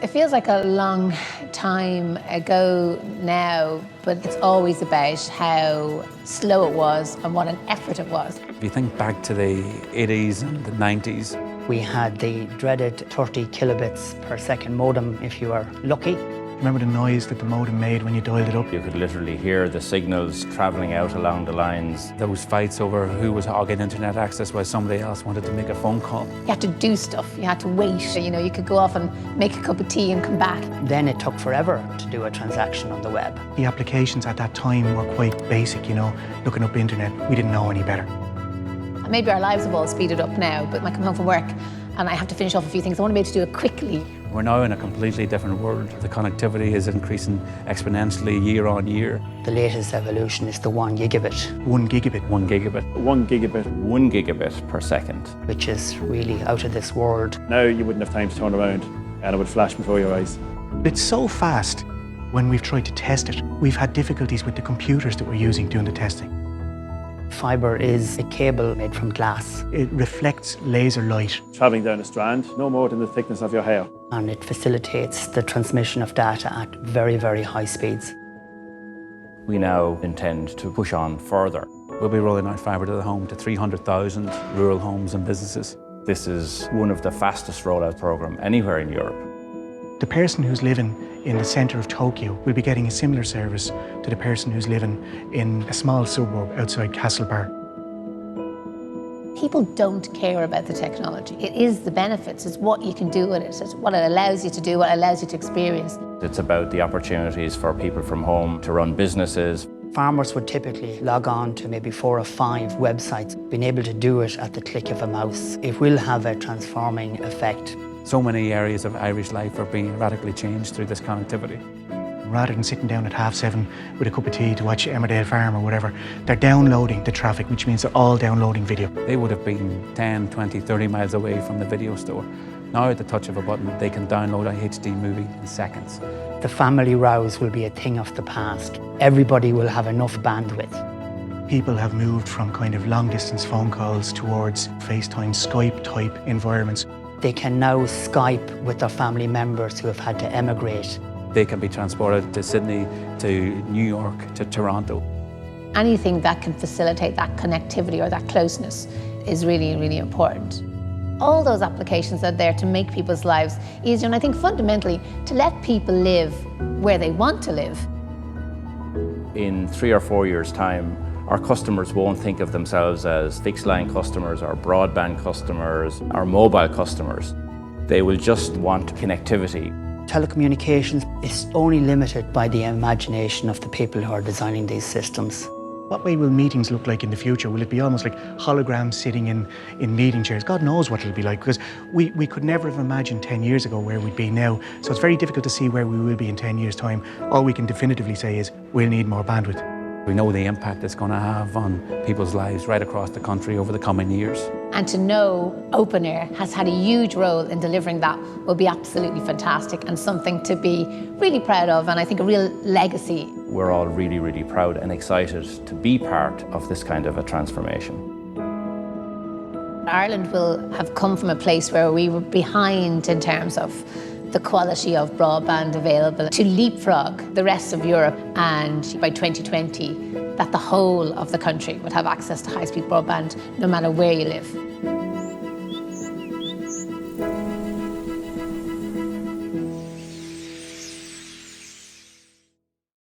It feels like a long time ago now, but it's always about how slow it was and what an effort it was. If you think back to the 80s and the 90s, we had the dreaded 30 kilobits per second modem if you were lucky. Remember the noise that the modem made when you dialed it up? You could literally hear the signals travelling out along the lines. those fights over who was hogging internet access while somebody else wanted to make a phone call. You had to do stuff, you had to wait. You could go off and make a cup of tea and come back. Then it took forever to do a transaction on the web. The applications at that time were quite basic, looking up the internet. We didn't know any better. And maybe our lives have all speeded up now, but I come home from work and I have to finish off a few things. I want to be able to do it quickly. We're now in a completely different world. The connectivity is increasing exponentially year on year. The latest evolution is the 1 gigabit. 1 gigabit. 1 gigabit. 1 gigabit. 1 gigabit per second. Which is really out of this world. Now you wouldn't have time to turn around and it would flash before your eyes. It's so fast when we've tried to test it. We've had difficulties with the computers that we're using doing the testing. Fibre is a cable made from glass. It reflects laser light. Travelling down a strand, no more than the thickness of your hair. And it facilitates the transmission of data at very, very high speeds. We now intend to push on further. We'll be rolling out fibre to the home to 300,000 rural homes and businesses. This is one of the fastest rollout programmes anywhere in Europe. The person who's living in the centre of Tokyo will be getting a similar service to the person who's living in a small suburb outside Castlebar. People don't care about the technology. It is the benefits, it's what you can do with it, it's what it allows you to do, what it allows you to experience. It's about the opportunities for people from home to run businesses. Farmers would typically log on to maybe 4 or 5 websites. Being able to do it at the click of a mouse, it will have a transforming effect. So many areas of Irish life are being radically changed through this connectivity. Rather than sitting down at 7:30 with a cup of tea to watch Emmerdale Farm or whatever, they're downloading the traffic, which means they're all downloading video. They would have been 10, 20, 30 miles away from the video store. Now at the touch of a button, they can download a HD movie in seconds. The family rows will be a thing of the past. Everybody will have enough bandwidth. People have moved from kind of long distance phone calls towards FaceTime, Skype type environments. They can now Skype with their family members who have had to emigrate. They can be transported to Sydney, to New York, to Toronto. Anything that can facilitate that connectivity or that closeness is really, really important. All those applications are there to make people's lives easier, and I think fundamentally to let people live where they want to live. In 3 or 4 years' time, our customers won't think of themselves as fixed line customers or broadband customers or mobile customers. They will just want connectivity. Telecommunications is only limited by the imagination of the people who are designing these systems. What way will meetings look like in the future? Will it be almost like holograms sitting in meeting chairs? God knows what it'll be like, because we could never have imagined 10 years ago where we'd be now. So it's very difficult to see where we will be in 10 years' time. All we can definitively say is we'll need more bandwidth. We know the impact it's going to have on people's lives right across the country over the coming years. And to know Open Air has had a huge role in delivering that will be absolutely fantastic and something to be really proud of, and I think a real legacy. We're all really, really proud and excited to be part of this kind of a transformation. Ireland will have come from a place where we were behind in terms of the quality of broadband available to leapfrog the rest of Europe, and by 2020 that the whole of the country would have access to high-speed broadband no matter where you live.